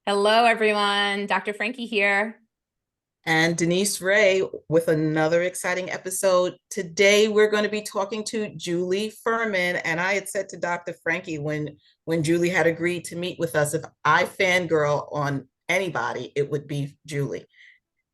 Hello, everyone. Dr. Frankie here. And Denise Ray with another exciting episode. Today, we're going to be talking to Julie Ferman. And I had said to Dr. Frankie when Julie had agreed to meet with us, if I fangirl on anybody, it would be Julie.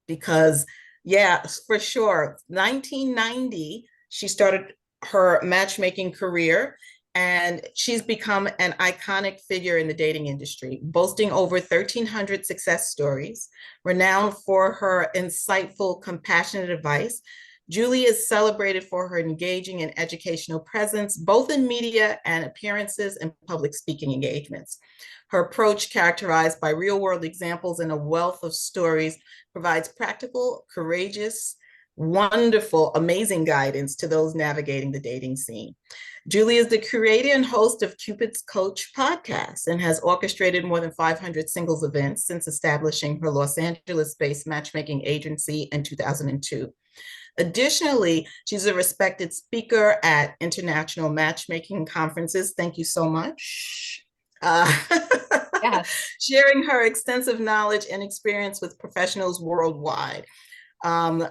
Because, yeah, for sure, 1990, she started her matchmaking career. And she's become an iconic figure in the dating industry, boasting over 1,300 success stories. Renowned for her insightful, compassionate advice, Julie is celebrated for her engaging and educational presence, both in media and appearances and public speaking engagements. Her approach, characterized by real world examples and a wealth of stories, provides practical, courageous, wonderful, amazing guidance to those navigating the dating scene. Julie is the creator and host of Cupid's Coach podcast and has orchestrated more than 500 singles events since establishing her Los Angeles-based matchmaking agency in 2002. Additionally, she's a respected speaker at international matchmaking conferences. Thank you so much. Uh, Yes. Sharing her extensive knowledge and experience with professionals worldwide. I'm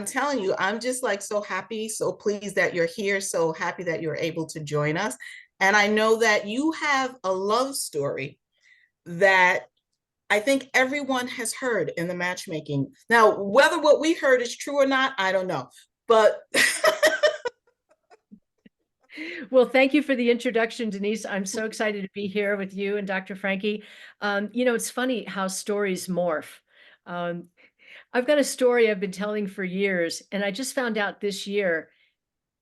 telling you, I'm just like so happy, so pleased that you're here, so happy that you're able to join us. And I know that you have a love story that I think everyone has heard in the matchmaking. Now, whether what we heard is true or not, I don't know. But Well, thank you for the introduction, Denise. I'm so excited to be here with you and Dr. Frankie. It's funny how stories morph. Um, I've got a story I've been telling for years, and I just found out this year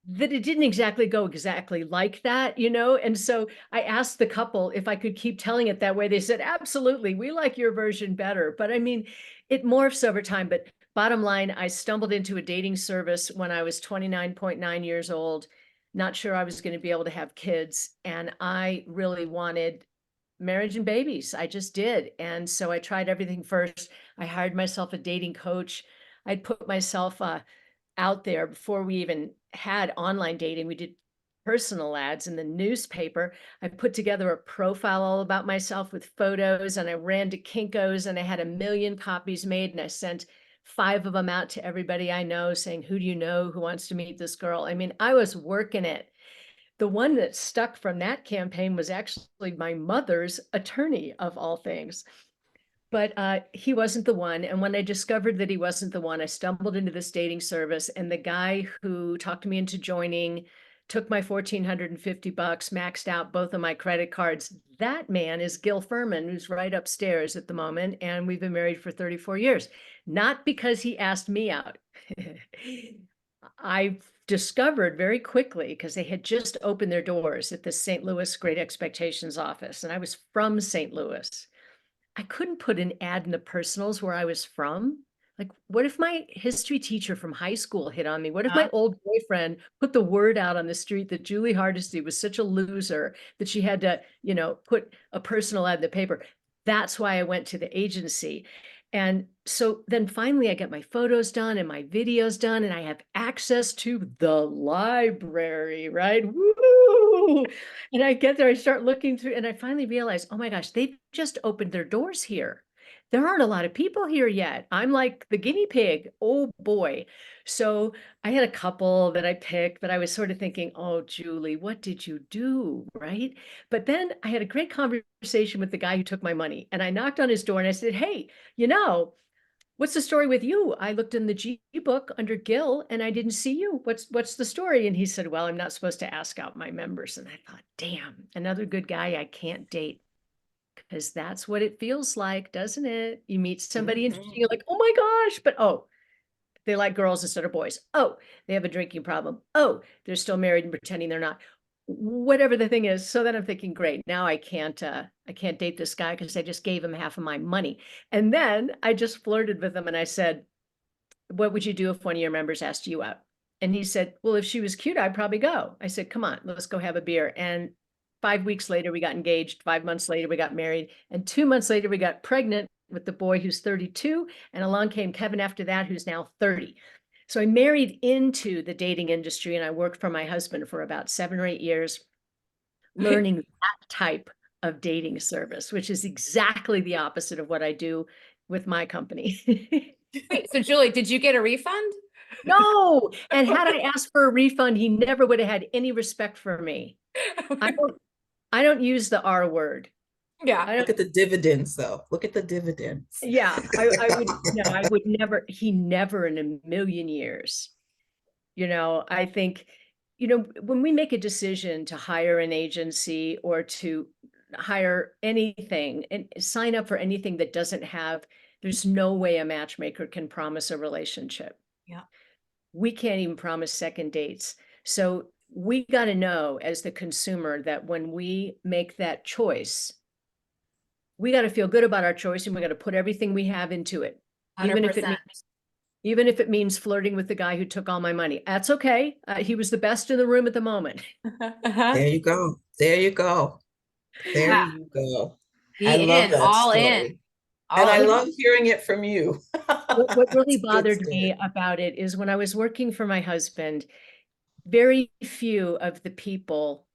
that it didn't exactly go exactly like that, And so I asked the couple if I could keep telling it that way. They said, absolutely, we like your version better. But I mean, it morphs over time. But bottom line, I stumbled into a dating service when I was 29.9 years old, not sure I was going to be able to have kids. And I really wanted marriage and babies. I just did. And so I tried everything first. I hired myself a dating coach. I'd put myself out there before we even had online dating. We did personal ads in the newspaper. I put together a profile all about myself with photos, and I ran to Kinko's, and I had 1,000,000 copies made, and I sent 5 of them out to everybody I know saying, who do you know who wants to meet this girl? I mean, I was working it. The one that stuck from that campaign was actually my mother's attorney, of all things. But he wasn't the one. And when I discovered that he wasn't the one, I stumbled into this dating service, and the guy who talked me into joining took my $1,450, maxed out both of my credit cards. That man is Gil Ferman, who's right upstairs at the moment, and we've been married for 34 years. Not because he asked me out. I discovered very quickly, because they had just opened their doors at the St. Louis Great Expectations office, and I was from St. Louis. I couldn't put an ad in the personals where I was from. Like, what if my history teacher from high school hit on me? What if my old boyfriend put the word out on the street that Julie Hardesty was such a loser that she had to, put a personal ad in the paper? That's why I went to the agency. And so then finally I get my photos done and my videos done, and I have access to the library, right? Woo! And I get there, I start looking through, and I finally realize, oh my gosh, they've just opened their doors here. There aren't a lot of people here yet. I'm like the guinea pig. Oh boy. So I had a couple that I picked, but I was sort of thinking, oh, Julie, what did you do? Right. But then I had a great conversation with the guy who took my money, and I knocked on his door and I said, hey, what's the story with you? I looked in the G book under Gil and I didn't see you. What's the story? And he said, well, I'm not supposed to ask out my members. And I thought, damn, another good guy I can't date. Because that's what it feels like, doesn't it? You meet somebody and mhm. you're like, oh my gosh, but oh, they like girls instead of boys. Oh, they have a drinking problem. Oh, they're still married and pretending they're not. Whatever the thing is. So then I'm thinking, great, now I can't date this guy because I just gave him half of my money. And then I just flirted with him and I said, what would you do if one of your members asked you out? And he said, well, if she was cute, I'd probably go. I said, come on, let's go have a beer. And 5 weeks later, we got engaged. 5 months later, we got married. And 2 months later, we got pregnant with the boy who's 32. And along came Kevin after that, who's now 30. So I married into the dating industry, and I worked for my husband for about 7 or 8 years, learning that type of dating service, which is exactly the opposite of what I do with my company. Wait, so Julie, did you get a refund? No, and had I asked for a refund, he never would have had any respect for me. I don't use the R word. Yeah. Look at the dividends, though. Look at the dividends. Yeah, I would, no, I would never, he never in a million years. I think, when we make a decision to hire an agency or to hire anything and sign up for anything that doesn't have, there's no way a matchmaker can promise a relationship. Yeah. We can't even promise second dates. So we got to know as the consumer that when we make that choice, we got to feel good about our choice and we got to put everything we have into it. Even if it means flirting with the guy who took all my money. That's okay. He was the best in the room at the moment. There you go. There you go. There Yeah. you go. I Be love in, that all in, story. And all I in. love hearing it from you. What really It's a good bothered me story. about it is when I was working for my husband, very few of the people,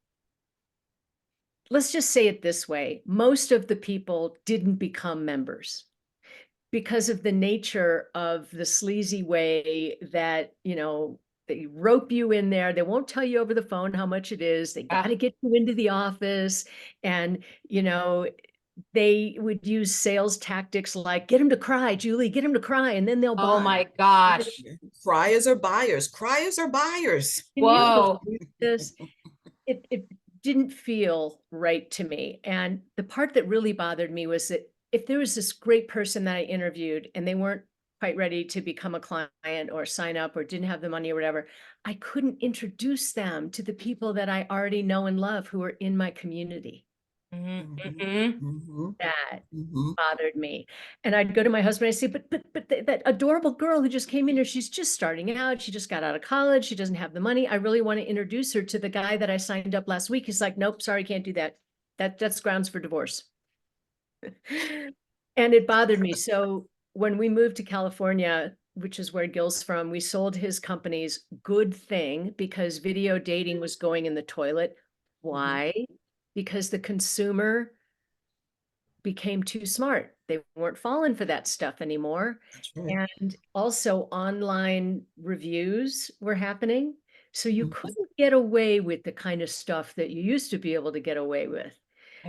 let's just say it this way, most of the people didn't become members because of the nature of the sleazy way that, they rope you in there. They won't tell you over the phone how much it is. They got to get you into the office. And, they would use sales tactics like, get him to cry, Julie, get him to cry, and then they'll Oh buy. my gosh. Criers are buyers. Criers are buyers. Can you Whoa. believe this? It didn't feel right to me. And the part that really bothered me was that if there was this great person that I interviewed and they weren't quite ready to become a client or sign up or didn't have the money or whatever, I couldn't introduce them to the people that I already know and love who are in my community. Mm-hmm. That Mhm. bothered me. And I'd go to my husband and I'd say, but that adorable girl who just came in here, she's just starting out. She just got out of college. She doesn't have the money. I really want to introduce her to the guy that I signed up last week. He's like, nope, sorry, can't do that. That's grounds for divorce. And it bothered me. So when we moved to California, which is where Gil's from, we sold his company's good thing because video dating was going in the toilet. Why? Because the consumer became too smart. They weren't falling for that stuff anymore. That's right. And also online reviews were happening. So you Mhm. couldn't get away with the kind of stuff that you used to be able to get away with.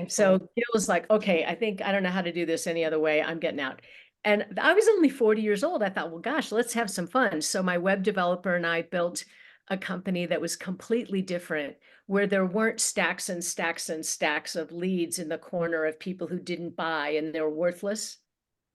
So Gil was like, okay, I don't know how to do this any other way. I'm getting out. And I was only 40 years old. I thought, well, gosh, let's have some fun. So my web developer and I built a company that was completely different, where there weren't stacks and stacks and stacks of leads in the corner of people who didn't buy and they're worthless.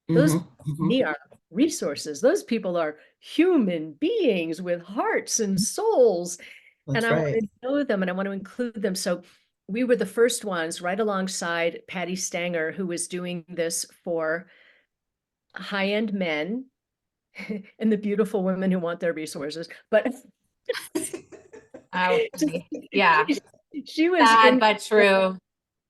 Those are resources. Those people are human beings with hearts and souls. And That's I want right. to know them and I want to include them. So we were the first ones right alongside Patty Stanger, who was doing this for high-end men and the beautiful women who want their resources. But Oh, yeah. she was Sad but true.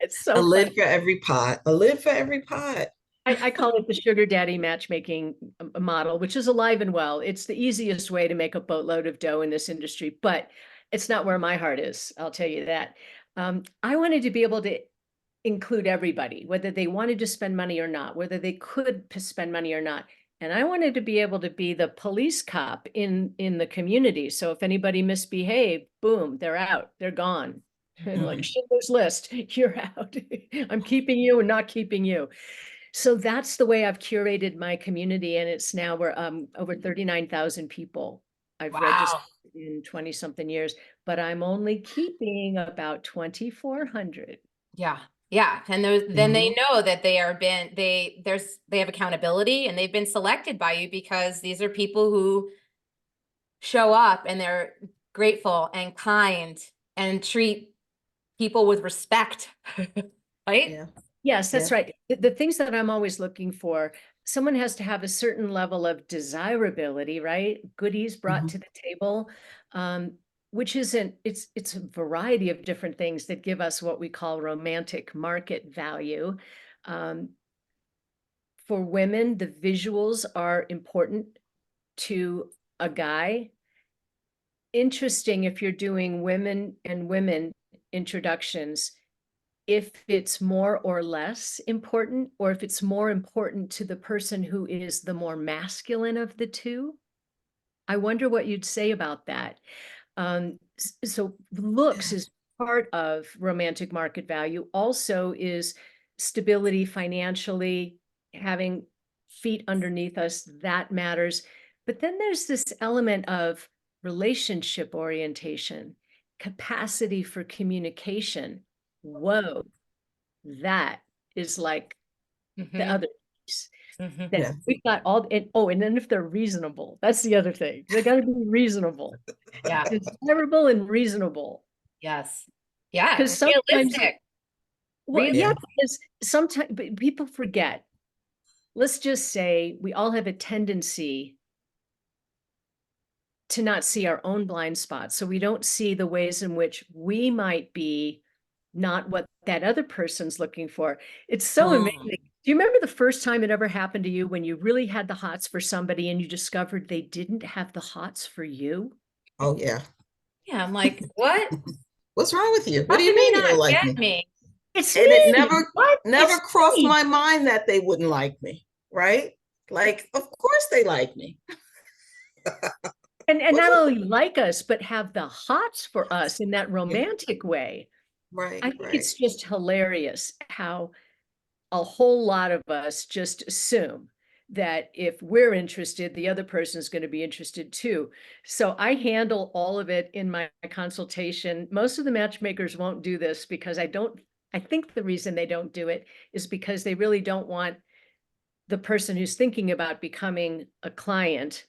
It's A so lid funny. for every pot. A lid for every pot. I call it the sugar daddy matchmaking model, which is alive and well. It's the easiest way to make a boatload of dough in this industry, but it's not where my heart is. I'll tell you that. I wanted to be able to include everybody, whether they wanted to spend money or not, whether they could spend money or not. And I wanted to be able to be the police cop in the community. So if anybody misbehaved, boom, they're out, they're gone. Like Schindler's List, you're out. I'm keeping you and not keeping you. So that's the way I've curated my community, and it's now we're over 39,000 people I've registered Wow. in 20 something years, but I'm only keeping about 2,400. Yeah. Yeah. And then they Mhm. know that they have accountability and they've been selected by you because these are people who show up and they're grateful and kind and treat people with respect. Right? Yeah. Yes, that's Yeah. right. The things that I'm always looking for, someone has to have a certain level of desirability, right? Goodies brought to the table, um, which isn't, it's a variety of different things that give us what we call romantic market value. Um, for women, the visuals are important to a guy. Interesting if you're doing women and women introductions. if it's more or less important, or if it's more important to the person who is the more masculine of the two. I wonder what you'd say about that. So looks is part of romantic market value, also is stability financially, having feet underneath us, that matters. But then there's this element of relationship orientation, capacity for communication. Whoa, that is like the Mhm, other piece. mhm. That Yeah. we've got all, and oh, and then if they're reasonable, that's the other thing. They got to be reasonable, Yeah, desirable and reasonable. yes. Yeah, Because sometimes, realistic. well, Real, yeah, Yeah. because sometimes people forget. Let's just say we all have a tendency to not see our own blind spots. So we don't see the ways in which we might be not what that other person's looking for. It's so amazing. Mm. Do you remember the first time it ever happened to you when you really had the hots for somebody and you discovered they didn't have the hots for you? Oh, yeah. yeah, I'm like, what? What's wrong with you? What How do can you they mean you don't not like get me? me? It's And it me. What? never It's crossed me. my mind that they wouldn't like me, right? Like, of course they like me. And What's not it? only like us, but have the hots for us in that Yeah. romantic way. Right, I think right. it's just hilarious how a whole lot of us just assume that if we're interested, the other person is going to be interested too. So I handle all of it in my consultation. Most of the matchmakers won't do this because I think the reason they don't do it is because they really don't want the person who's thinking about becoming a client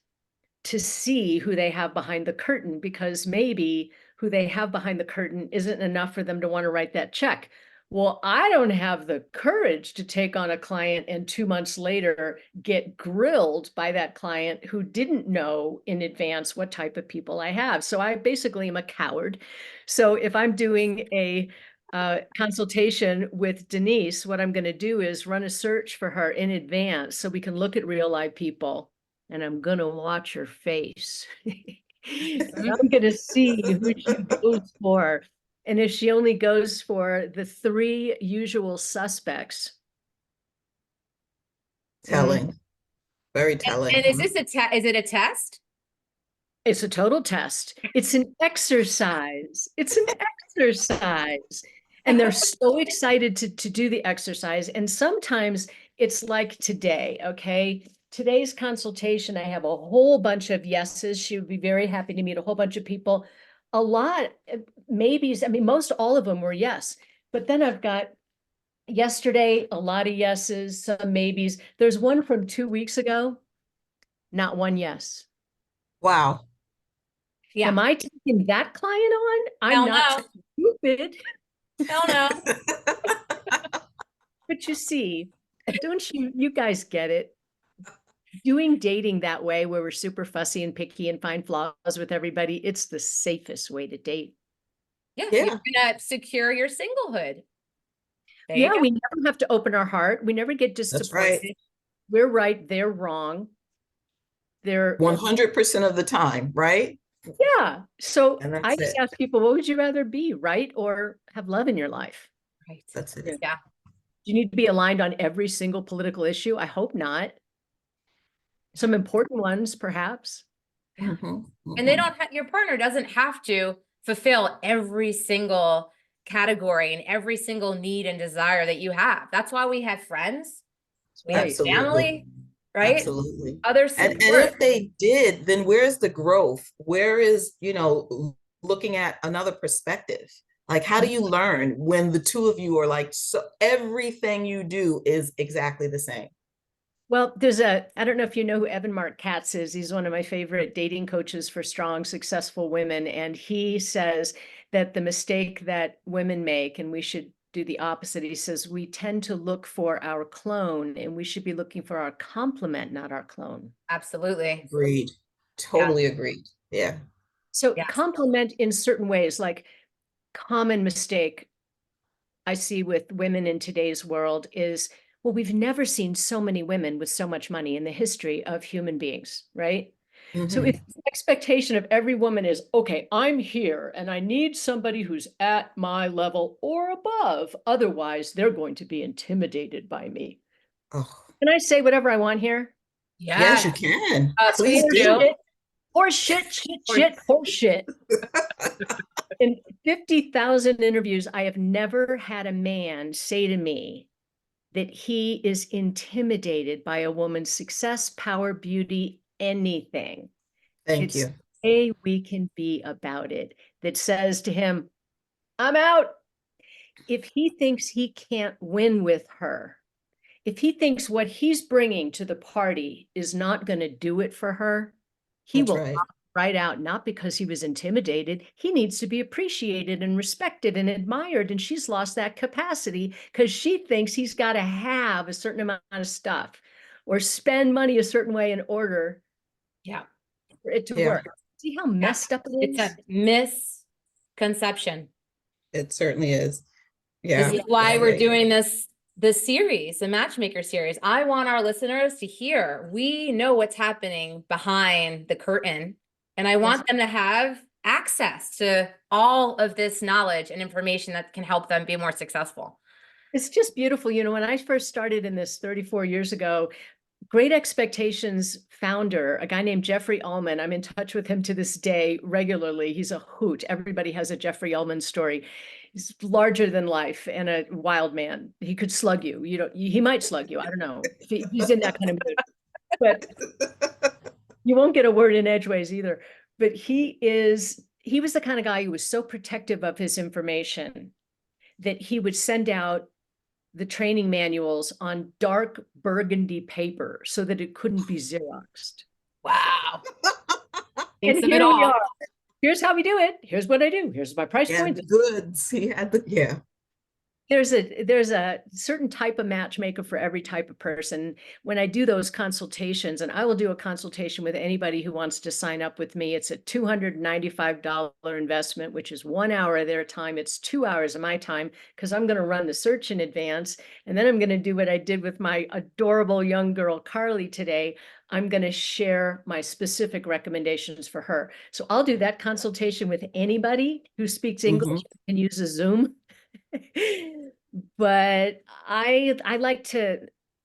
to see who they have behind the curtain, because maybe who they have behind the curtain isn't enough for them to want to write that check. Well, I don't have the courage to take on a client and 2 months later get grilled by that client who didn't know in advance what type of people I have. So I basically am a coward. So if I'm doing a consultation with Denise, what I'm going to do is run a search for her in advance so we can look at real live people, and I'm gonna watch her face. Mhm. I'm gonna see who she goes for. And if she only goes for the 3 usual suspects, Mm. Telling, very And telling. is this is it a test? it's a total test. It's an exercise. It's an exercise. And they're so excited to do the exercise. And sometimes it's like today, okay? Today's consultation, I have a whole bunch of yeses. She would be very happy to meet a whole bunch of people. A lot, maybes. I mean, most all of them were yes. But then I've got yesterday, a lot of yeses, some maybes. There's one from 2 weeks ago, not one yes. Wow. Yeah. Am I taking that client on? I'm Hell not no. stupid. Hell no. But you see, don't you guys get it? Doing dating that way, where we're super fussy and picky and find flaws with everybody, it's the safest way to date. Yeah, you're Yeah, gonna secure your singlehood. There you Yeah, go. we never have to open our heart. We never get that's right. disappointed. We're right, they're wrong. They're, 100% of the time, right? yeah. So And I that's just it. ask people, what would you rather be, right? Or have love in your life? Right. That's Do it. Yeah. you need to be aligned on every single political issue? I hope not. Some important ones, perhaps. Mhm, And they mhm. don't have, your partner doesn't have to fulfill every single category and every single need and desire that you have. That's why we have friends, we have Right. Absolutely. family, right? Absolutely. Other And support. if they did, then where's the growth? Where is, looking at another perspective? Like, how do you learn when the two of you are like, so everything you do is exactly the same? Well, I don't know if you know who Evan Mark Katz is. He's one of my favorite dating coaches for strong, successful women. And he says that the mistake that women make, and we should do the opposite. He says we tend to look for our clone and we should be looking for our complement, not our clone. Absolutely. Agreed. Yeah. Totally agreed. Yeah. So Yes. complement in certain ways, like common mistake I see with women in today's world is, well, we've never seen so many women with so much money in the history of human beings, right? So if the expectation of every woman is, okay, I'm here and I need somebody who's at my level or above, otherwise they're going to be intimidated by me. Oh, Can I say whatever I want here? yes, you Yeah. can. Please Please do. do. Horse shit, horse shit. In 50,000 interviews, I have never had a man say to me that he is intimidated by a woman's success, power, beauty, anything. Thank It's you. a way we can be about it that says to him, I'm out. If he thinks he can't win with her, if he thinks what he's bringing to the party is not going to do it for her, he That's will right. opt right out, not because he was intimidated. He needs to be appreciated and respected and admired. And she's lost that capacity because she thinks he's got to have a certain amount of stuff or spend money a certain way in order Yeah. for it to Yeah. work. See how messed up it It's is? a misconception. It certainly is. This Yeah. is why Yeah, we're yeah, yeah. doing this series, the matchmaker series. I want our listeners to hear, we know what's happening behind the curtain, and I want them to have access to all of this knowledge and information that can help them be more successful. It's just beautiful. You know, when I first started in this 34 years ago, Great Expectations founder, a guy named Jeffrey Ullman, I'm in touch with him to this day regularly. He's a hoot. Everybody has a Jeffrey Ullman story. He's larger than life and a wild man. He could slug you. You know, he might slug you. I don't know. He's in that kind of mood. But you won't get a word in edgeways either. But he was the kind of guy who was so protective of his information that he would send out the training manuals on dark burgundy paper so that it couldn't be Xeroxed. Wow. And Thinks of it here we all. are. Here's how we do it. Here's what I do. Here's my price Yeah, point. the goods. He had the, yeah. There's a certain type of matchmaker for every type of person. When I do those consultations, and I will do a consultation with anybody who wants to sign up with me, it's a $295 investment, which is 1 hour of their time. It's 2 hours of my time because I'm going to run the search in advance. And then I'm going to do what I did with my adorable young girl, Carly, today. I'm going to share my specific recommendations for her. So I'll do that consultation with anybody who speaks English and uses Zoom. But I like to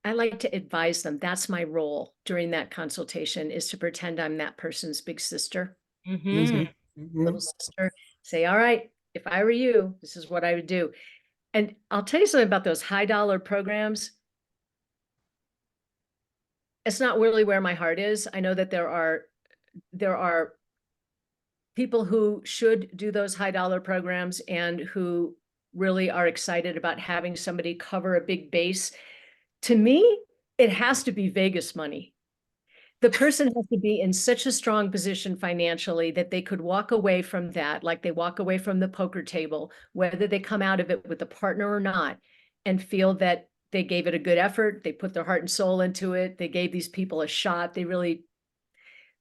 advise them. That's my role during that consultation, is to pretend I'm that person's big sister, little sister. Say, all right, if I were you, this is what I would do. And I'll tell you something about those high dollar programs. It's not really where my heart is. I know that there are people who should do those high dollar programs and who really are excited about having somebody cover a big base. To me, it has to be Vegas money. The person has to be in such a strong position financially that they could walk away from that, like they walk away from the poker table, whether they come out of it with a partner or not, and feel that they gave it a good effort, they put their heart and soul into it, they gave these people a shot, they really.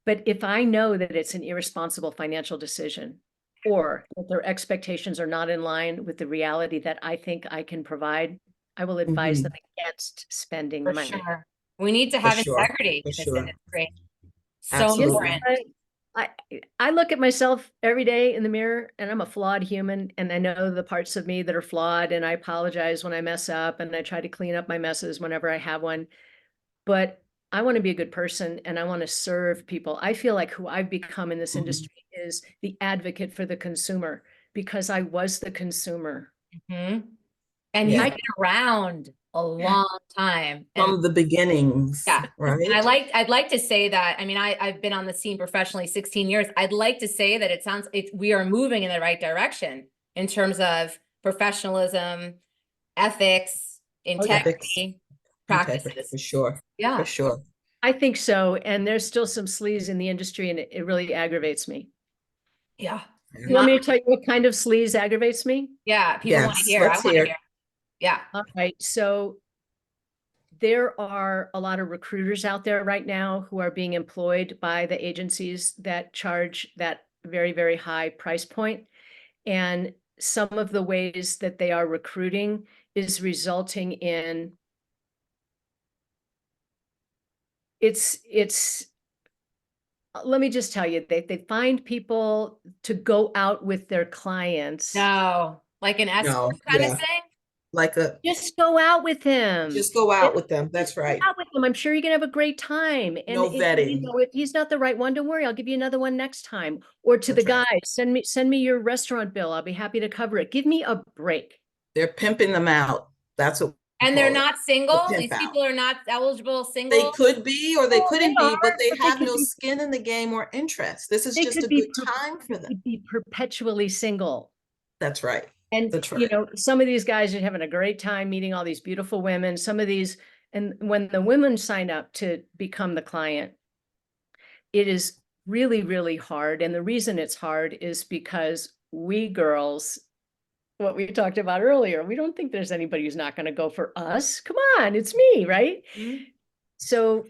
But if I know that it's an irresponsible financial decision, or that their expectations are not in line with the reality that I think I can provide, I will advise them against spending the For money. sure. We need to For have sure. integrity For in this sure. industry. So Absolutely. important. I look at myself every day in the mirror, and I'm a flawed human, and I know the parts of me that are flawed, and I apologize when I mess up, and I try to clean up my messes whenever I have one. But I want to be a good person, and I want to serve people. I feel like who I've become in this industry is the advocate for the consumer, because I was the consumer. And Yeah. you've been around a long time. From the beginnings, Yeah. right? And I'd like to say that, I mean, I've been on the scene professionally 16 years. I'd like to say that we are moving in the right direction in terms of professionalism, ethics, integrity, Integrity, practices. for sure. Yeah. For sure. I think so. And there's still some sleaze in the industry, and it really aggravates me. Yeah. You want me to tell you what kind of sleaze aggravates me? Yeah. People want to Yes, hear. I let's want to hear. hear. Yeah. All right. So there are a lot of recruiters out there right now who are being employed by the agencies that charge that very, very high price point. And some of the ways that they are recruiting is resulting in it's let me just tell you, they find people to go out with their clients. No, like an escort No, kind of yeah, thing. like Just go out with him. just go out It- with them. That's just go right. out with him. I'm sure you're gonna have a great time. And No vetting. if he's not the right one, don't worry. I'll give you another one next time. Or to the That's right. guys, send me your restaurant bill. I'll be happy to cover it. Give me a break. They're pimping them out. That's what we And they're call it. not The single. pimp These out. people are not eligible They single. could be or they Oh, they couldn't be, but are, they but have no skin in the game or interest. This is just a good time for they them. could be perpetually single. That's right. And, That's right. some of these guys are having a great time meeting all these beautiful women. Some of these, and when the women sign up to become the client, it is really, really hard. And the reason it's hard is because we girls, what we talked about earlier, we don't think there's anybody who's not going to go for us. Come on, it's me, right? Mhm. So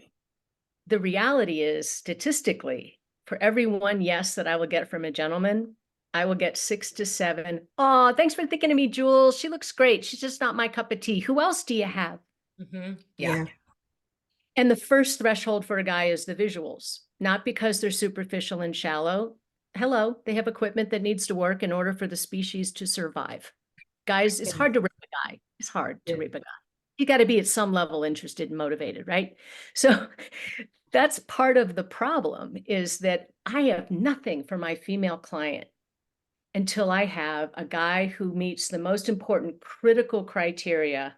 the reality is, statistically, for every one yes that I will get from a gentleman, I will get 6 to 7. Oh, thanks for thinking of me, Jules. She looks great. She's just not my cup of tea. Who else do you have? Yeah. Yeah. And the first threshold for a guy is the visuals, not because they're superficial and shallow. Hello, they have equipment that needs to work in order for the species to survive. Guys, it's hard to rip a guy. It's hard to Yeah. rip a guy. You got to be at some level interested and motivated, right? So that's part of the problem, is that I have nothing for my female client until I have a guy who meets the most important critical criteria,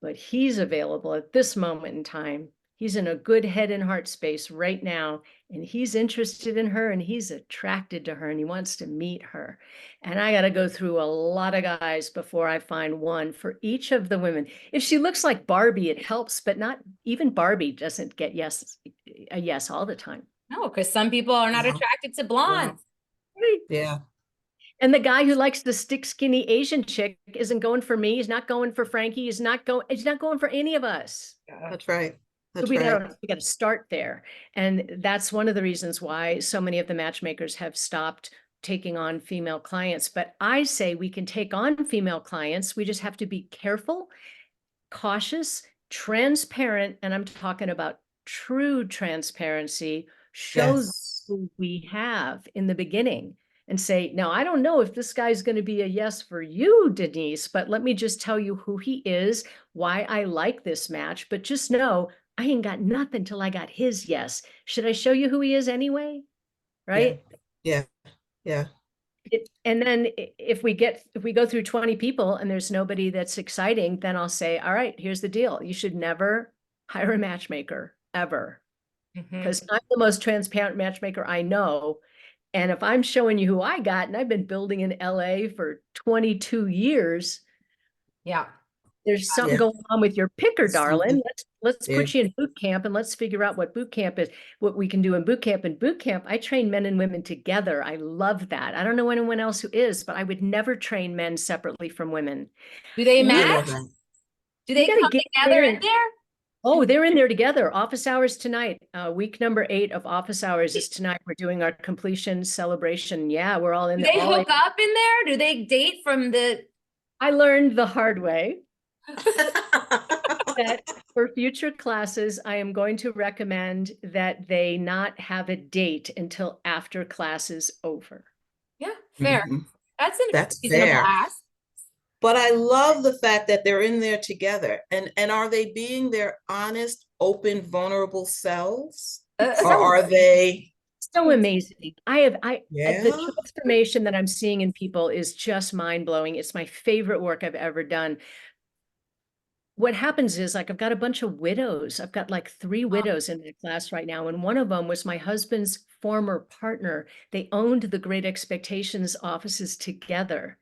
but he's available at this moment in time. He's in a good head and heart space right now, and he's interested in her and he's attracted to her and he wants to meet her. And I got to go through a lot of guys before I find one for each of the women. If she looks like Barbie, it helps, but not even Barbie doesn't get a yes all the time. No, because some people are not Wow. attracted to Wow. blondes. Right. Yeah. And the guy who likes the stick skinny Asian chick isn't going for me. He's not going for Frankie. He's not going for any of us. That's right. So That's we right. got to start there. And that's one of the reasons why so many of the matchmakers have stopped taking on female clients. But I say we can take on female clients. We just have to be careful, cautious, transparent, and I'm talking about true transparency. Show Yes. who we have in the beginning and say, now, I don't know if this guy's going to be a yes for you, Denise, but let me just tell you who he is, why I like this match. But just know I ain't got nothing till I got his yes. Should I show you who he is anyway? Right? Yeah. Yeah. And then if we go through 20 people and there's nobody that's exciting, then I'll say, all right, here's the deal. You should never hire a matchmaker ever, because I'm the most transparent matchmaker I know. And if I'm showing you who I got, and I've been building in LA for 22 years, Yeah. there's something Yeah. going on with your picker, darling. Something. Let's Yeah. put you in boot camp and let's figure out what boot camp is, what we can do in boot camp. In boot camp, I train men and women together. I love that. I don't know anyone else who is, but I would never train men separately from women. Do they I match? love that. Do they gotta come get together there. in there? Oh, they're in there together. Office hours tonight. Week number 8 of office hours is tonight. We're doing our completion celebration. Yeah, we're all in Do there. they hook up in there? Do they date from the? I learned the hard way that for future classes, I am going to recommend that they not have a date until after class is over. Yeah, fair. Mhm. That's a That's reasonable fair. ask. But I love the fact that they're in there together. And are they being their honest, open, vulnerable selves? Or are they? So amazing. The Yeah. transformation that I'm seeing in people is just mind blowing. It's my favorite work I've ever done. What happens is, like, I've got a bunch of widows. I've got like 3 widows in my class right now. And one of them was my husband's former partner. They owned the Great Expectations offices together.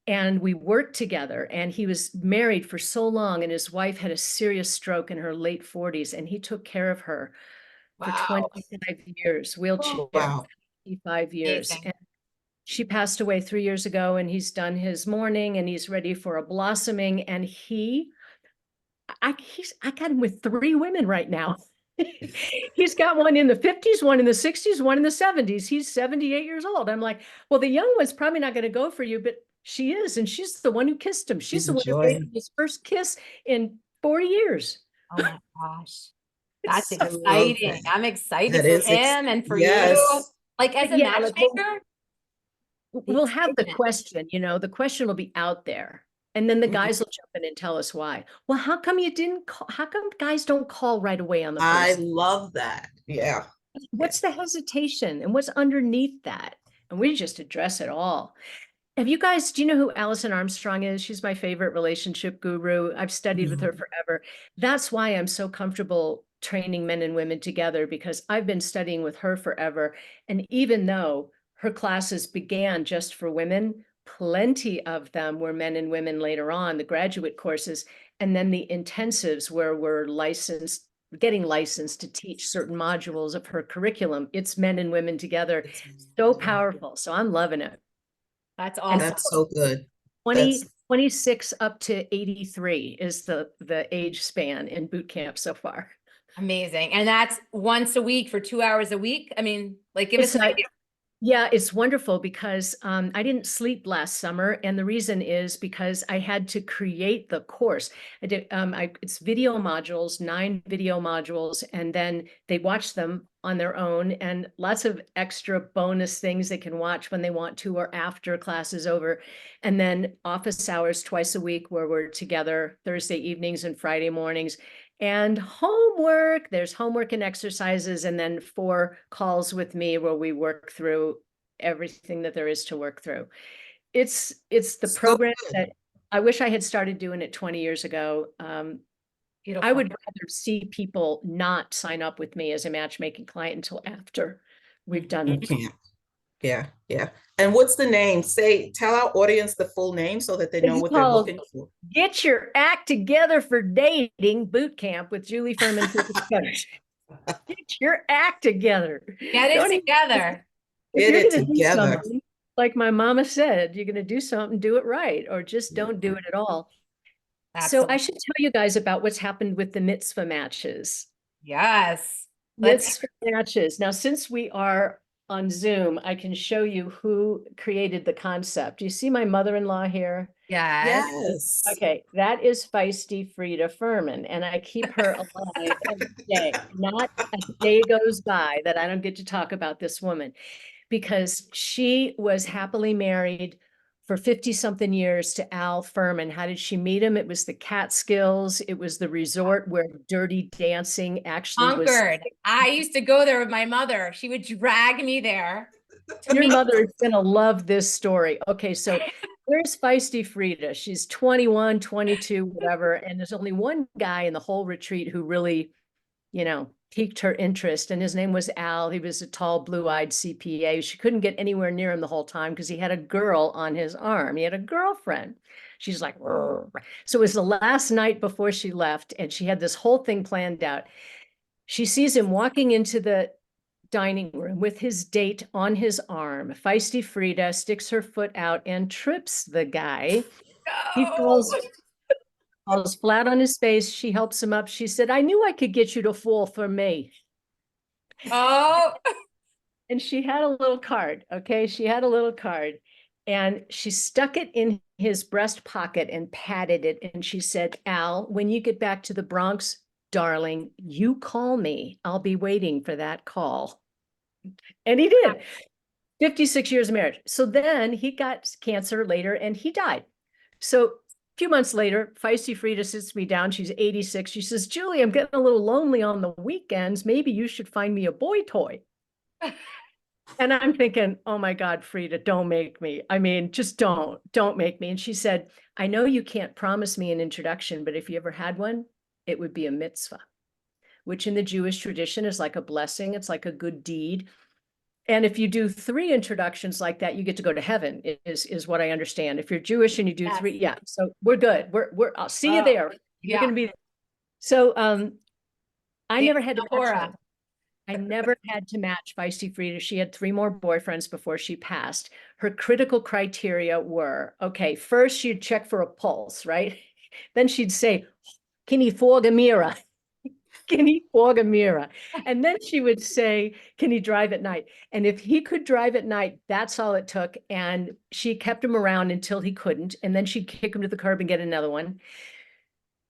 And we worked together, and he was married for so long, and his wife had a serious stroke in her late 40s, and he took care of her for Wow. 25 years, wheelchair, Wow. 25 years. Amazing. And she passed away 3 years ago, and he's done his mourning and he's ready for a blossoming. And I got him with 3 women right now. He's got one in the 50s, one in the 60s, one in the 70s. He's 78 years old. I'm like, well, the young one's probably not going to go for you, but she is. And she's the one who kissed him. She's She's the one who gave him enjoying. his first kiss in 40 years. Oh my gosh. That's So, I love exciting. that. I'm excited That for is, him and for you. yes. Like as a yeah, like matchmaker, the we'll have the excitement. question, the question will be out there. And then the Mhm. guys will jump in and tell us why. Well, how come you didn't call? How come guys don't call right away on the I first? love that. Yeah. Yeah. What's the hesitation and what's underneath that? And we just address it all. Do you know who Alison Armstrong is? She's my favorite relationship guru. I've studied with her Mhm. forever. That's why I'm so comfortable training men and women together because I've been studying with her forever. And even though her classes began just for women, plenty of them were men and women later on, the graduate courses, and then the intensives where we're getting licensed to teach certain modules of her curriculum. It's men and women together. It's So yeah. powerful. So I'm loving it. That's And awesome. That's so good. 20, That's 26 up to 83 is the age span in boot camp so far. Amazing. And that's once a week for 2 hours a week. I mean, like give us It's an a, idea. Yeah, it's wonderful because I didn't sleep last summer, and the reason is because I had to create the course. It's video modules, 9 video modules, and then they watch them on their own, and lots of extra bonus things they can watch when they want to or after class is over, and then office hours twice a week where we're together Thursday evenings and Friday mornings. And homework, there's homework and exercises, and then 4 calls with me where we work through everything that there is to work through. It's the so program good. that I wish I had started doing it 20 years ago. I Beautiful. would rather see people not sign up with me as a matchmaking client until after we've done You it. can't. Yeah. Yeah. And what's the name? Tell our audience the full name so that they know It's what they're called looking for. Get Your Act Together for Dating Boot Camp with Julie Ferman. Get your act together. Get it Don't even, together. if Get you're it going to do together. something, like my mama said, you're going to do something, do it right, or just don't do it at all. So I Absolutely. should tell you guys about what's happened with the mitzvah matches. Yes. Let's hear. Mitzvah matches. Now, since we are on Zoom, I can show you who created the concept. Do you see my mother-in-law here? Yes. Yes. Okay, that is feisty Frida Furman, and I keep her alive every day. Not a day goes by that I don't get to talk about this woman because she was happily married for 50 something years to Al Furman. How did she meet him? It was the Catskills. It was the resort where Dirty Dancing actually was. Conquered. I used to go there with my mother. She would drag me there to Your meet. mother is going to love this story. Okay, so where's feisty Frida? She's 21, 22, whatever. And there's only one guy in the whole retreat who really, piqued her interest. And his name was Al. He was a tall, blue-eyed CPA. She couldn't get anywhere near him the whole time because he had a girl on his arm. He had a girlfriend. She's like, "Rrr." So it was the last night before she left, and she had this whole thing planned out. She sees him walking into the dining room with his date on his arm. Feisty Frida sticks her foot out and trips the guy. He No. falls flat on his face. She helps him up. She said, I knew I could get you to fall for me. Oh, And she had a little card. Okay. She had a little card and she stuck it in his breast pocket and patted it. And she said, Al, when you get back to the Bronx, darling, you call me. I'll be waiting for that call. And he did. 56 years of marriage. So then he got cancer later and he died. So a few months later, Feisty Frida sits me down. She's 86. She says, Julie, I'm getting a little lonely on the weekends. Maybe you should find me a boy toy. And I'm thinking, oh my God, Frida, don't make me. I mean, just don't make me. And she said, I know you can't promise me an introduction, but if you ever had one, it would be a mitzvah, which in the Jewish tradition is like a blessing. It's like a good deed. And if you do 3 introductions like that, you get to go to heaven, is what I understand. If you're Jewish and you do yes. 3, yeah. So we're good. I'll see you Oh, there. You're yeah. going to be. So I never had to match Aura. her. I never had to match Feisty Frida. She had 3 more boyfriends before she passed. Her critical criteria were, okay, first she'd check for a pulse, right? Then she'd say, can he fog a mirror? Can he fog a mirror? And then she would say, can he drive at night? And if he could drive at night, that's all it took. And she kept him around until he couldn't. And then she'd kick him to the curb and get another one.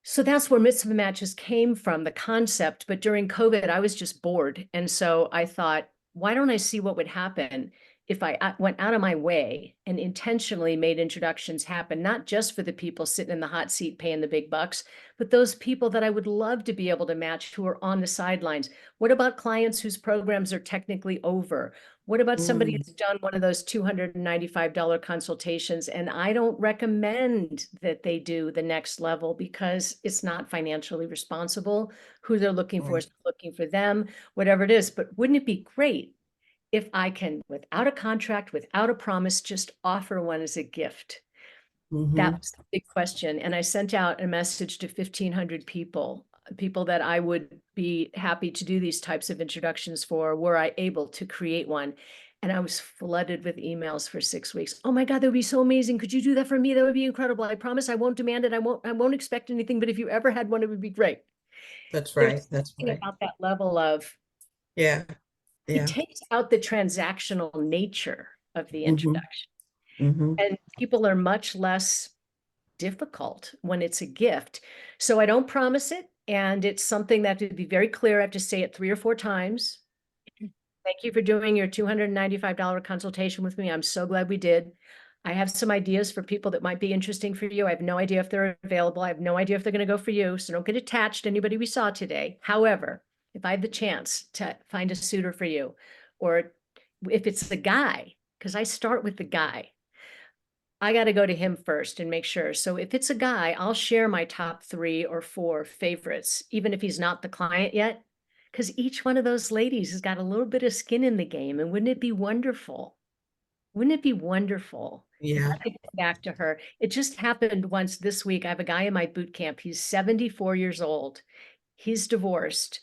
So that's where Mitzvah Matches came from, the concept. But during COVID, I was just bored. And so I thought, why don't I see what would happen if I went out of my way and intentionally made introductions happen, not just for the people sitting in the hot seat paying the big bucks, but those people that I would love to be able to match who are on the sidelines. What about clients whose programs are technically over? What about somebody Mm, who's done one of those $295 consultations? And I don't recommend that they do the next level because it's not financially responsible. Who they're looking for right. is looking for them, whatever it is. But wouldn't it be great if I can, without a contract, without a promise, just offer one as a gift? That Mhm. was the big question. And I sent out a message to 1,500 people, people that I would be happy to do these types of introductions for, were I able to create one. And I was flooded with emails for 6 weeks. Oh my God, that would be so amazing. Could you do that for me? That would be incredible. I promise I won't demand it. I won't expect anything, but if you ever had one, it would be great. That's There's right. That's something right. about that level of, Yeah. it Yeah. takes out the transactional nature of the Hmm. introduction. Hmm. And people are much less difficult when it's a gift. So I don't promise it. And it's something that to be very clear, I have to say it 3 or 4 times. Thank you for doing your $295 consultation with me. I'm so glad we did. I have some ideas for people that might be interesting for you. I have no idea if they're available. I have no idea if they're going to go for you. So don't get attached to anybody we saw today. However, if I had the chance to find a suitor for you, or if it's the guy, because I start with the guy, I got to go to him first and make sure. So if it's a guy, I'll share my top 3 or 4 favorites, even if he's not the client yet, because each one of those ladies has got a little bit of skin in the game. And wouldn't it be wonderful? Wouldn't it be wonderful if Yeah. I could get back to her? It just happened once this week. I have a guy in my boot camp. He's 74 years old. He's divorced.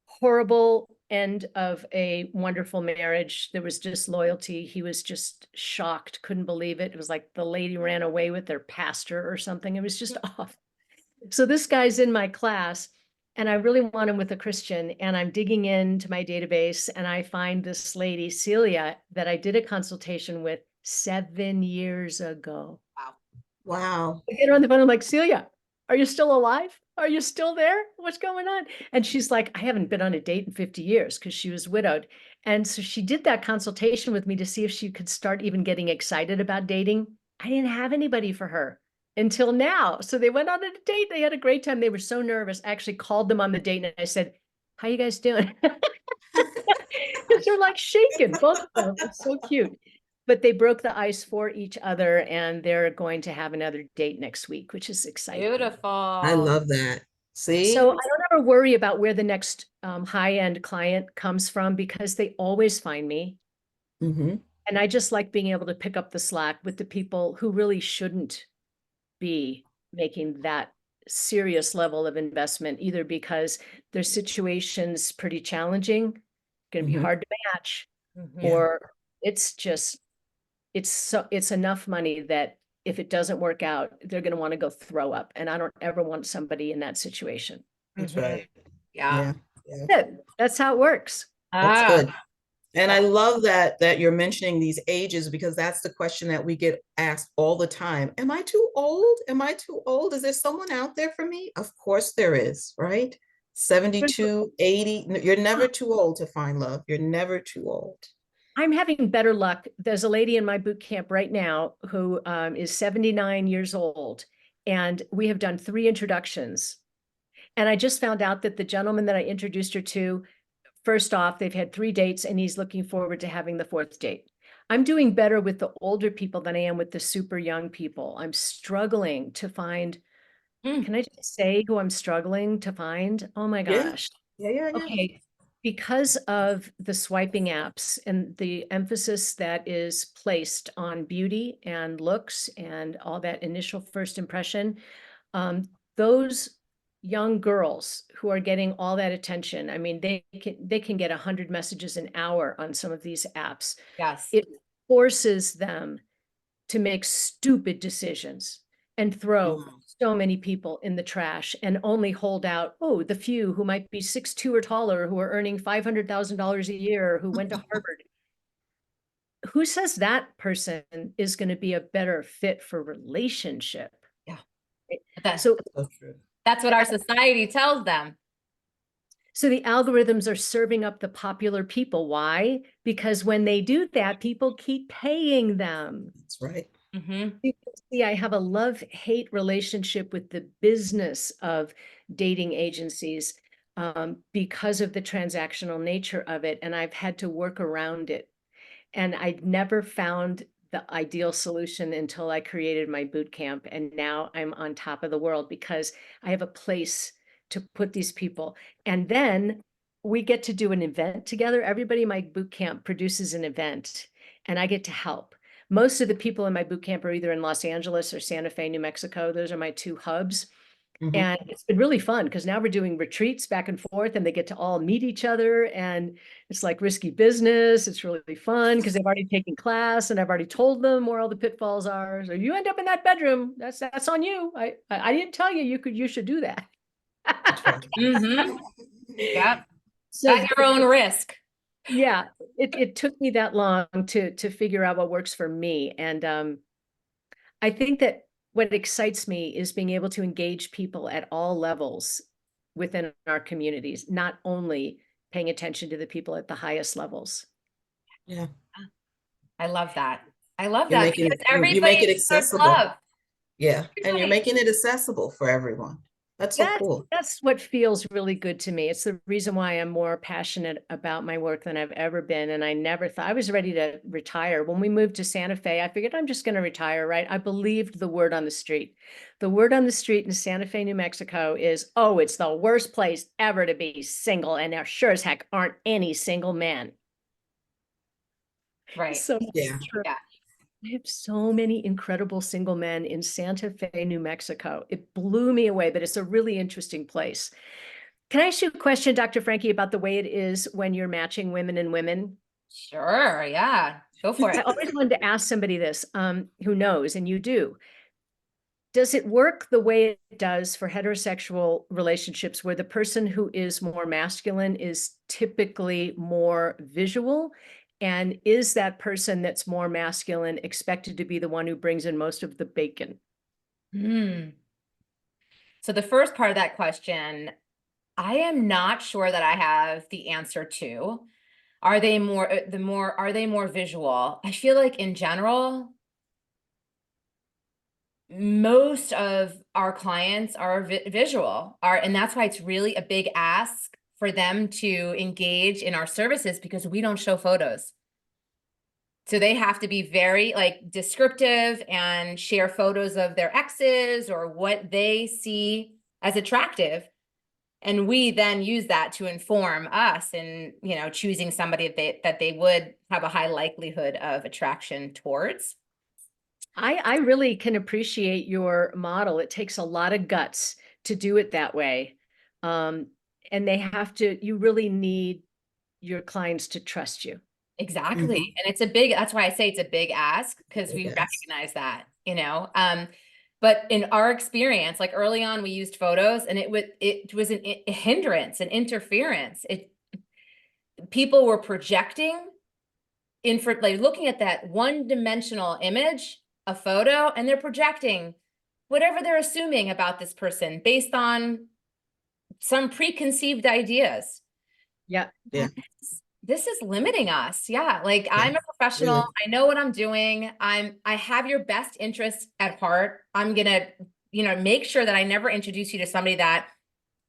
Horrible end of a wonderful marriage. There was disloyalty. He was just shocked, couldn't believe it. It was like the lady ran away with their pastor or something. It was just off. So this guy's in my class, and I really want him with a Christian. And I'm digging into my database, and I find this lady, Celia, that I did a consultation with 7 years ago. Wow. Wow. I get her on the phone. I'm like, Celia, are you still alive? Are you still there? What's going on? And she's like, I haven't been on a date in 50 years because she was widowed. And so she did that consultation with me to see if she could start even getting excited about dating. I didn't have anybody for her until now. So they went on a date. They had a great time. They were so nervous. I actually called them on the date and I said, how you guys doing? Because they're like shaking, both of them. It's so cute. But they broke the ice for each other, and they're going to have another date next week, which is exciting. I Beautiful. love that. So See? I don't ever worry about where the next high-end client comes from because they always find me. Hmm. And I just like being able to pick up the slack with the people who really shouldn't be making that serious level of investment, either because their situation's pretty challenging, going to be Hmm. hard to match, Mhm. Yeah. or it's just it's enough money that if it doesn't work out, they're going to want to go throw up. And I don't ever want somebody in that situation. That's Mhm. right. Yeah. Yeah. Yeah. That's how it works. That's Ah, good. And I yeah. love that you're mentioning these ages because that's the question that we get asked all the time. Am I too old? Am I too old? Is there someone out there for me? Of course there is, right? 72, 80. You're never too old to find love. You're never too old. I'm having better luck. There's a lady in my boot camp right now who is 79 years old, and we have done 3 introductions. And I just found out that the gentleman that I introduced her to, first off, they've had 3 dates, and he's looking forward to having the 4th date. I'm doing better with the older people than I am with the super young people. I'm struggling to find, Mm. can I just say who I'm struggling to find? Oh my Yeah. gosh. Yeah. Yeah. Yeah. Okay, because of the swiping apps and the emphasis that is placed on beauty and looks and all that initial first impression, those young girls who are getting all that attention, I mean, they can get 100 messages an hour on some of these apps. Yes. It forces them to make stupid decisions and throw Mm. so many people in the trash and only hold out, oh, the few who might be 6'2" or taller, who are earning $500,000 a year, who went to Harvard. Who says that person is going to be a better fit for relationship? Yeah. Right? That So So true. That's what our society tells them. So the algorithms are serving up the popular people. Why? Because when they do that, people keep paying them. That's right. Mm-hmm. You can see I have a love-hate relationship with the business of dating agencies because of the transactional nature of it, and I've had to work around it. And I'd never found the ideal solution until I created my boot camp. And now I'm on top of the world because I have a place to put these people. And then we get to do an event together. Everybody in my boot camp produces an event and I get to help. Most of the people in my boot camp are either in Los Angeles or Santa Fe, New Mexico. Those are my two hubs. Mhm. And it's been really fun because now we're doing retreats back and forth and they get to all meet each other. And it's like risky business. It's really fun because they've already taken class and I've already told them where all the pitfalls are. So you end up in that bedroom. That's on you. I didn't tell you you should do that. That's right. Mm-hmm. Yep. So At your own risk. yeah, it took me that long to figure out what works for me. And I think that what excites me is being able to engage people at all levels within our communities, not only paying attention to the people at the highest levels. Yeah. I love that. I love You're that making because you make everybody it deserves accessible. love. Yeah. And you're Everybody. making it accessible for everyone. That's so cool. That's what feels really good to me. It's the reason why I'm more passionate about my work than I've ever been. And I never thought I was ready to retire. When we moved to Santa Fe, I figured I'm just going to retire, right? I believed the word on the street. The word on the street in Santa Fe, New Mexico is, oh, it's the worst place ever to be single. And there sure as heck aren't any single men. Right. So Yeah. Yeah. I have so many incredible single men in Santa Fe, New Mexico. It blew me away, but it's a really interesting place. Can I ask you a question, Dr. Frankie, about the way it is when you're matching women and women? Sure. Yeah. Go for I it. always wanted to ask somebody this, who knows, and you do. Does it work the way it does for heterosexual relationships where the person who is more masculine is typically more visual? And is that person that's more masculine expected to be the one who brings in most of the bacon? Hmm. So the first part of that question, I am not sure that I have the answer to. Are they are they more visual? I feel like in general, most of our clients are visual, and that's why it's really a big ask for them to engage in our services because we don't show photos. So they have to be very like descriptive and share photos of their exes or what they see as attractive. And we then use that to inform us in, choosing somebody that they would have a high likelihood of attraction towards. I really can appreciate your model. It takes a lot of guts to do it that way. And you really need your clients to trust you. Exactly. Mhm. And that's why I say it's a big ask because we Yes. recognize that, but in our experience, like early on, we used photos and it was a hindrance, an interference. People were projecting like looking at that one-dimensional image, a photo, and they're projecting whatever they're assuming about this person based on some preconceived ideas. Yeah. Yeah. This is limiting us. Yeah. Like Yeah. I'm a professional. Really. I know what I'm doing. I have your best interests at heart. I'm going to, make sure that I never introduce you to somebody that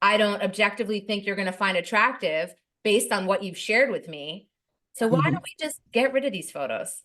I don't objectively think you're going to find attractive based on what you've shared with me. So why Mhm. don't we just get rid of these photos?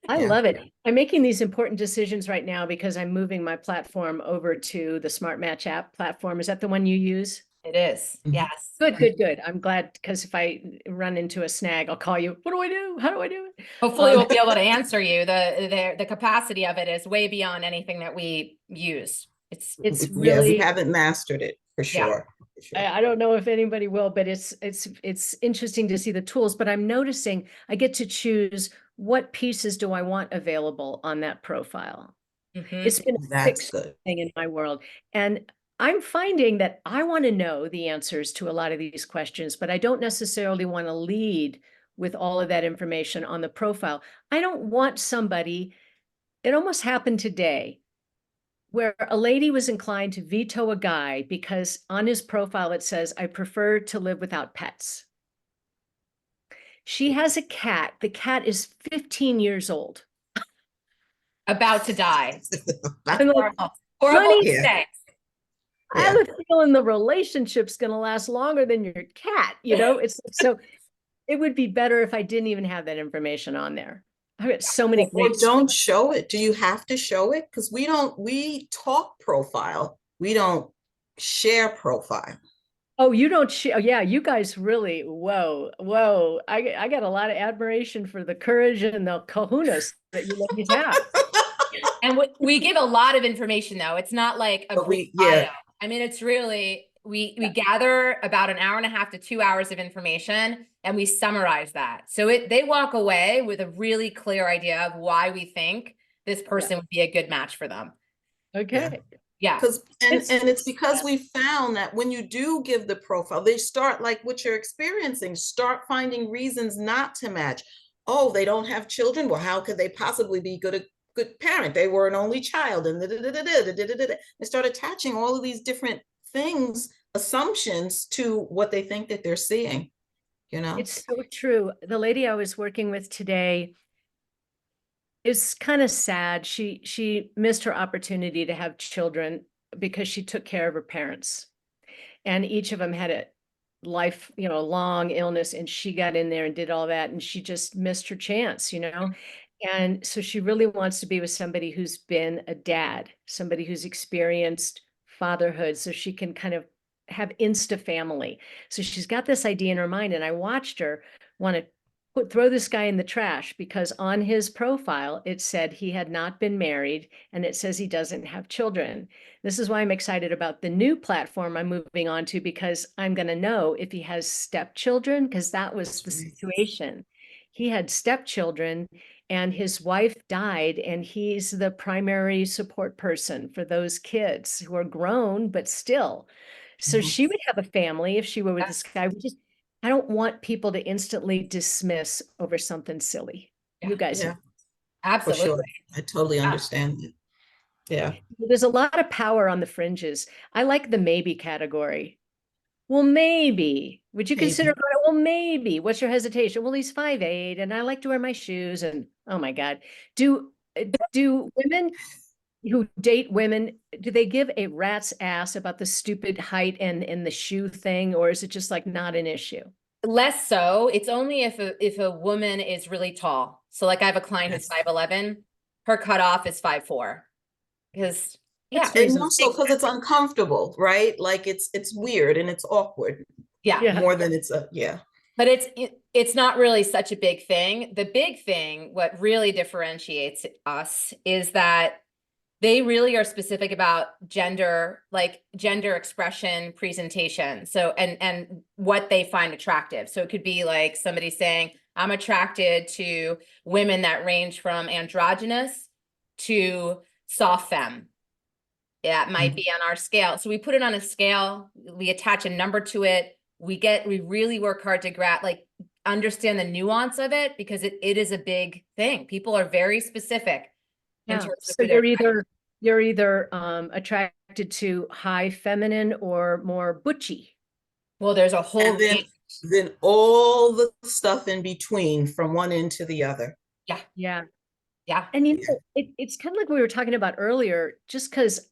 I Yeah. love it. I'm making these important decisions right now because I'm moving my platform over to the Smart Match app platform. Is that the one you use? It is. Mhm. Yes. Good, good, good. I'm glad because if I run into a snag, I'll call you. What do I do? How do I do it? Hopefully we'll be able to answer you. The capacity of it is way beyond anything that we use. It's It's Yeah, we really, haven't mastered it for yeah. sure. For sure. I don't know if anybody will, but it's interesting to see the tools. But I'm noticing I get to choose what pieces do I want available on that profile. Mhm. It's been a That's fixed good. thing in my world. And I'm finding that I want to know the answers to a lot of these questions, but I don't necessarily want to lead with all of that information on the profile. I don't want somebody, it almost happened today. where a lady was inclined to veto a guy because on his profile it says, I prefer to live without pets. She has a cat. The cat is 15 years old. About to die. I'm like, Horrible. Horrible honey, Yeah. mistakes. I have a feeling the relationship's going to last longer than your cat. It's so it would be better if I didn't even have that information on there. I've got so many Or great. don't show it. Do you have to show it? Because we talk profile. We don't share profile. Oh, you don't share. Yeah, you guys really, whoa. I got a lot of admiration for the courage and the kahunas that you ladies have. And we give a lot of information though. It's not like a But brief bio. I mean, it's really, we gather about an hour and a half to 2 hours of information and we summarize that. So they walk away with a really clear idea of why we think this person would be a good match for them. Okay. Yeah. Because it's because we found that when you do give the profile, they start like what you're experiencing, start finding reasons not to match. Oh, they don't have children. Well, how could they possibly be good parent? They were an only child, and they start attaching all of these different things, assumptions to what they think that they're seeing. It's so true. The lady I was working with today is kind of sad. She missed her opportunity to have children because she took care of her parents. And each of them had a life, long illness, and she got in there and did all that, and she just missed her chance. And so she really wants to be with somebody who's been a dad, somebody who's experienced fatherhood, so she can kind of have insta family. So she's got this idea in her mind, and I watched her want to throw this guy in the trash because on his profile it said he had not been married and it says he doesn't have children. This is why I'm excited about the new platform I'm moving on to, because I'm going to know if he has stepchildren, because that was the situation. He had stepchildren and his wife died, and he's the primary support person for those kids who are grown, but still. So she would have a family if she were with this guy. I don't want people to instantly dismiss over something silly. You guys know. Absolutely. For sure. I totally understand it. Yeah. There's a lot of power on the fringes. I like the maybe category. Well, maybe. Would you consider, well, maybe. What's your hesitation? Well, he's 5'8" and I like to wear my shoes, and oh my God. Do women who date women, do they give a rat's ass about the stupid height and the shoe thing, or is it just like not an issue? Less so. It's only if a woman is really tall. So like I have a client who's 5'11", her cutoff is 5'4". Because and more so because it's uncomfortable, right? Like it's weird and it's awkward. More than it's But it's not really such a big thing. The big thing, what really differentiates us, is that they really are specific about gender expression, presentation. So, and what they find attractive. So it could be like somebody saying, I'm attracted to women that range from androgynous to soft femme. Yeah, it might be on our scale. So we put it on a scale, we attach a number to it. We really work hard to understand the nuance of it, because it is a big thing. People are very specific in terms of so you're either attracted to high feminine or more butchy. Well, there's a whole then all the stuff in between from one end to the other. Yeah. And it's kind of like we were talking about earlier. Just because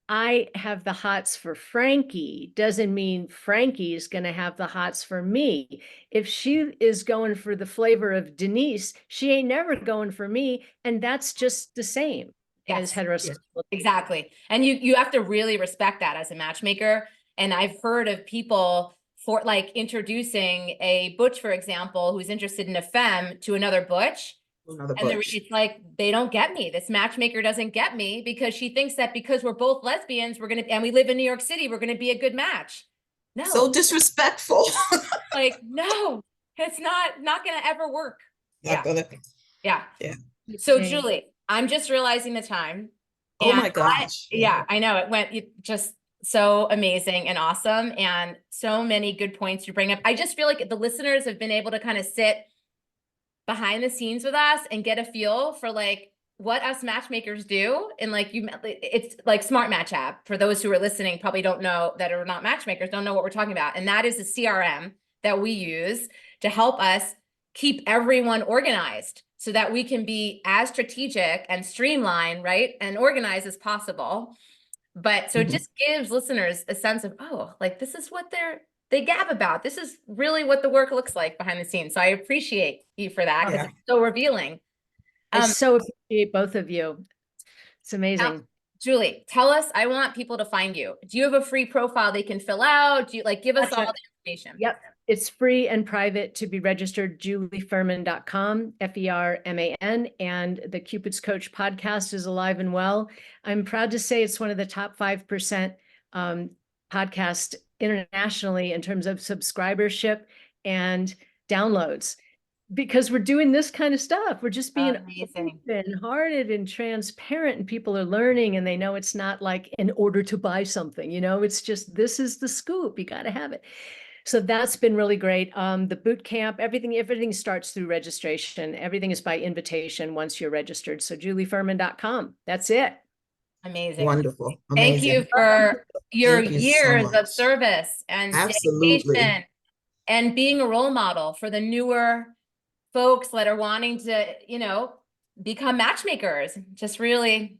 I have the hots for Frankie doesn't mean Frankie is going to have the hots for me. If she is going for the flavor of Denise, she ain't never going for me. And that's just the same as heterosexual. Exactly. And you have to really respect that as a matchmaker. And I've heard of people for introducing a butch, for example, who's interested in a femme to another butch. It's like, they don't get me. This matchmaker doesn't get me because she thinks that because we're both lesbians, and we live in New York City, we're going to be a good match. No. So disrespectful. No, it's not going to ever work. Not gonna. Yeah. So Julie, I'm just realizing the time. Oh my gosh. I know it went just so amazing and awesome, and so many good points you bring up. I just feel like the listeners have been able to kind of sit behind the scenes with us and get a feel for what us matchmakers do, and like it's like Smart Match app. For those who are listening, probably don't know, that are not matchmakers, don't know what we're talking about. And that is the CRM that we use to help us keep everyone organized so that we can be as strategic and streamlined, right, and organized as possible. But so it just gives listeners a sense of, oh, like this is what they gab about. This is really what the work looks like behind the scenes. So I appreciate you for that, because it's so revealing. I so appreciate both of you. It's amazing. Now, Julie, tell us, I want people to find you. Do you have a free profile they can fill out? Do you like give us all the information? Yep. It's free and private to be registered, julieferman.com, Ferman, and the Cupid's Coach podcast is alive and well. I'm proud to say it's one of the top 5% podcast internationally in terms of subscribership and downloads, because we're doing this kind of stuff. We're just being open-hearted and transparent, and people are learning, and they know it's not like in order to buy something, you know, it's just, this is the scoop. You got to have it. So that's been really great. The boot camp, everything starts through registration. Everything is by invitation once you're registered. So julieferman.com. That's it. Amazing. Wonderful. Thank you for your years of service and dedication and being a role model for the newer folks that are wanting to, you know, become matchmakers. Just really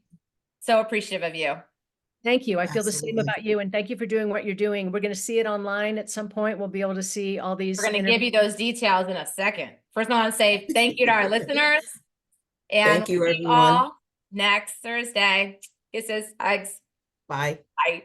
so appreciative of you. Thank you. I feel the same about you. And thank you for doing what you're doing. We're going to see it online at some point. We'll be able to see all these. We're going to give you those details in a second. First, I want to say thank you to our listeners. And thank you, everyone. All next Thursday. Kisses, hugs. Bye. Bye.